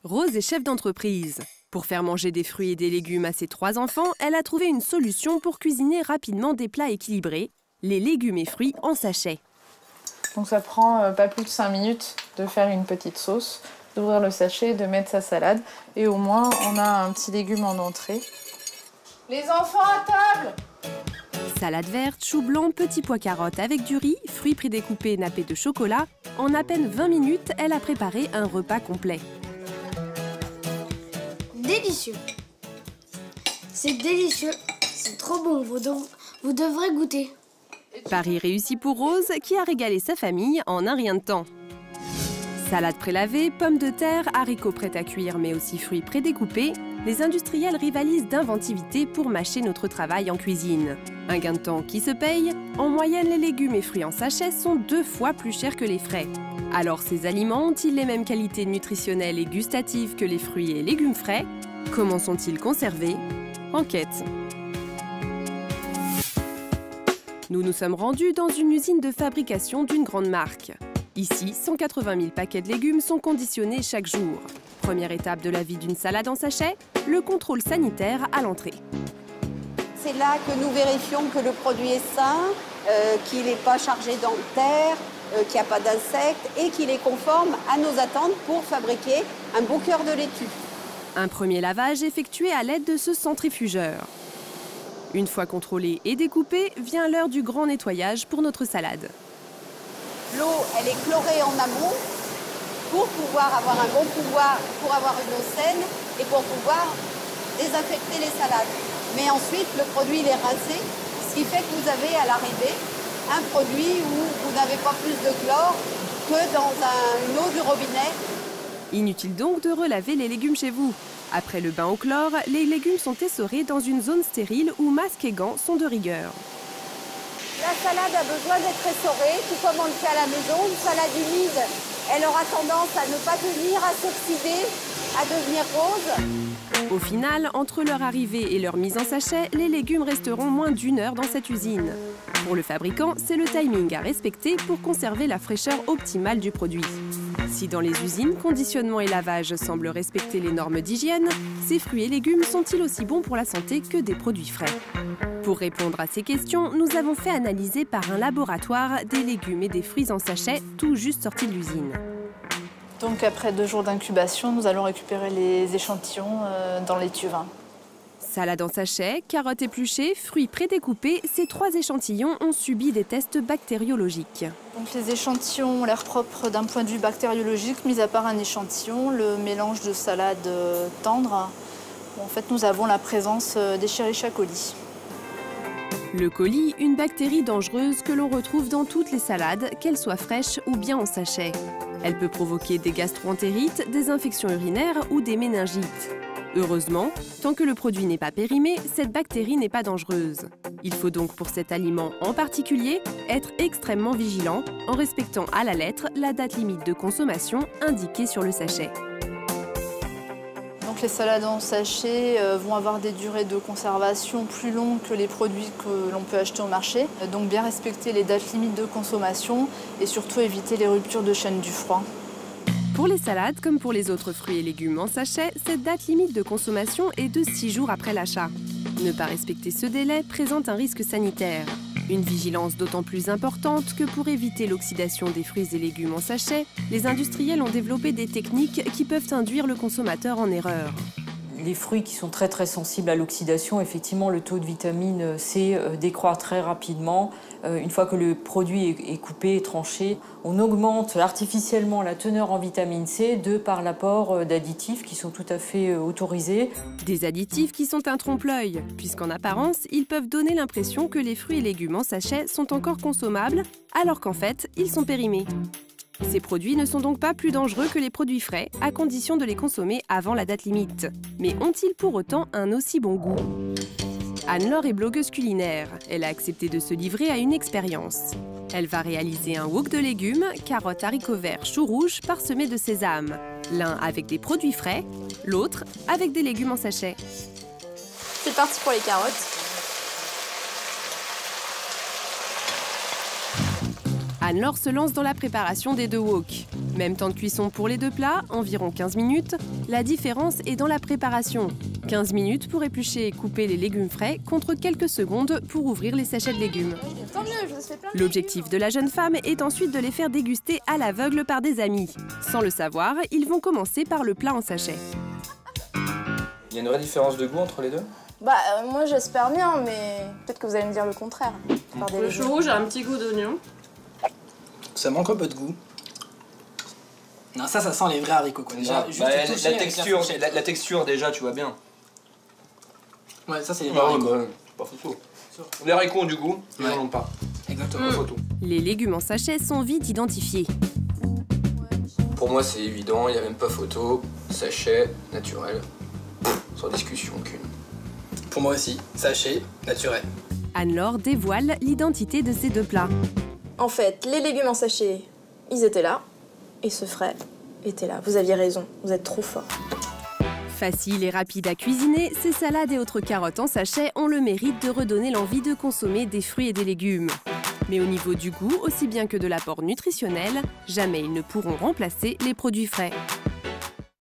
Rose est chef d'entreprise. Pour faire manger des fruits et des légumes à ses 3 enfants, elle a trouvé une solution pour cuisiner rapidement des plats équilibrés, les légumes et fruits en sachet. Donc ça prend pas plus de 5 minutes de faire une petite sauce, d'ouvrir le sachet, de mettre sa salade. Et au moins, on a un petit légume en entrée. Les enfants à table! Salade verte, chou blanc, petits pois carottes avec du riz, fruits prédécoupés nappés de chocolat. En à peine 20 minutes, elle a préparé un repas complet. Délicieux. C'est délicieux. C'est trop bon. Vous devrez goûter. Pari réussi pour Rose, qui a régalé sa famille en un rien de temps. Salade prélavée, pommes de terre, haricots prêts à cuire, mais aussi fruits prédécoupés, les industriels rivalisent d'inventivité pour mâcher notre travail en cuisine. Un gain de temps qui se paye. En moyenne, les légumes et fruits en sachet sont 2 fois plus chers que les frais. Alors, ces aliments ont-ils les mêmes qualités nutritionnelles et gustatives que les fruits et légumes frais? Comment sont-ils conservés? Enquête. Nous nous sommes rendus dans une usine de fabrication d'une grande marque. Ici, 180 000 paquets de légumes sont conditionnés chaque jour. Première étape de la vie d'une salade en sachet, le contrôle sanitaire à l'entrée. C'est là que nous vérifions que le produit est sain, qu'il n'est pas chargé d'antères, qu'il n'y a pas d'insectes et qu'il est conforme à nos attentes pour fabriquer un beau cœur de laitue. Un premier lavage effectué à l'aide de ce centrifugeur. Une fois contrôlé et découpé, vient l'heure du grand nettoyage pour notre salade. L'eau, elle est chlorée en amont pour pouvoir avoir un bon pouvoir, pour avoir une eau saine et pour pouvoir désinfecter les salades. Mais ensuite, le produit il est rincé, ce qui fait que vous avez à l'arrivée un produit où vous n'avez pas plus de chlore que dans une eau du robinet. Inutile donc de relaver les légumes chez vous. Après le bain au chlore, les légumes sont essorés dans une zone stérile où masques et gants sont de rigueur. La salade a besoin d'être essorée, tout comme on le fait à la maison. Une salade humide, elle aura tendance à ne pas tenir, à s'oxyder, à devenir rose. Au final, entre leur arrivée et leur mise en sachet, les légumes resteront moins d'1 heure dans cette usine. Pour le fabricant, c'est le timing à respecter pour conserver la fraîcheur optimale du produit. Si dans les usines, conditionnement et lavage semblent respecter les normes d'hygiène, ces fruits et légumes sont-ils aussi bons pour la santé que des produits frais? Pour répondre à ces questions, nous avons fait analyser par un laboratoire des légumes et des fruits en sachet tout juste sortis de l'usine. Donc après 2 jours d'incubation, nous allons récupérer les échantillons dans l'étuvin. Salade en sachet, carottes épluchées, fruits prédécoupés, ces 3 échantillons ont subi des tests bactériologiques. Donc les échantillons ont l'air propres d'un point de vue bactériologique, mis à part un échantillon, le mélange de salade tendre, où en fait nous avons la présence d'Escherichia coli. Le coli, une bactérie dangereuse que l'on retrouve dans toutes les salades, qu'elles soient fraîches ou bien en sachet. Elle peut provoquer des gastro-entérites, des infections urinaires ou des méningites. Heureusement, tant que le produit n'est pas périmé, cette bactérie n'est pas dangereuse. Il faut donc pour cet aliment en particulier être extrêmement vigilant en respectant à la lettre la date limite de consommation indiquée sur le sachet. Donc les salades en sachet vont avoir des durées de conservation plus longues que les produits que l'on peut acheter au marché. Donc bien respecter les dates limites de consommation et surtout éviter les ruptures de chaîne du froid. Pour les salades, comme pour les autres fruits et légumes en sachet, cette date limite de consommation est de 6 jours après l'achat. Ne pas respecter ce délai présente un risque sanitaire. Une vigilance d'autant plus importante que pour éviter l'oxydation des fruits et légumes en sachet, les industriels ont développé des techniques qui peuvent induire le consommateur en erreur. Les fruits qui sont très sensibles à l'oxydation, effectivement, le taux de vitamine C décroît très rapidement. Une fois que le produit est coupé et tranché, on augmente artificiellement la teneur en vitamine C par l'apport d'additifs qui sont tout à fait autorisés. Des additifs qui sont un trompe-l'œil, puisqu'en apparence, ils peuvent donner l'impression que les fruits et légumes en sachet sont encore consommables, alors qu'en fait, ils sont périmés. Ces produits ne sont donc pas plus dangereux que les produits frais, à condition de les consommer avant la date limite. Mais ont-ils pour autant un aussi bon goût? Anne-Laure est blogueuse culinaire. Elle a accepté de se livrer à une expérience. Elle va réaliser un wok de légumes, carottes, haricots verts, choux rouges parsemés de sésame. L'un avec des produits frais, l'autre avec des légumes en sachet. C'est parti pour les carottes. Anne-Laure se lance dans la préparation des 2 wok. Même temps de cuisson pour les 2 plats, environ 15 minutes. La différence est dans la préparation. 15 minutes pour éplucher et couper les légumes frais contre quelques secondes pour ouvrir les sachets de légumes. Tant mieux, je vous fais plein de L'objectif de la jeune femme est ensuite de les faire déguster à l'aveugle par des amis. Sans le savoir, ils vont commencer par le plat en sachet. Il y a une vraie différence de goût entre les deux? Moi j'espère bien, mais peut-être que vous allez me dire le contraire. Le chou rouge a un petit goût d'oignon. Ça manque un peu de goût. Non, ça sent les vrais haricots quoi. Déjà, juste la texture déjà, tu vois bien. Ouais, ça c'est les vrais haricots. Pas photo. Les haricots ont du goût, ils n'en ont pas. Exactement. Pas photo. Les légumes en sachet sont vite identifiés. Pour moi, c'est évident, il n'y a même pas photo. Sachet, naturel. Sans discussion aucune. Pour moi aussi, sachet, naturel. Anne-Laure dévoile l'identité de ces 2 plats. En fait, les légumes en sachet, ils étaient là. Et ce frais était là. Vous aviez raison, vous êtes trop fort. Facile et rapide à cuisiner, ces salades et autres carottes en sachet ont le mérite de redonner l'envie de consommer des fruits et des légumes. Mais au niveau du goût, aussi bien que de l'apport nutritionnel, jamais ils ne pourront remplacer les produits frais.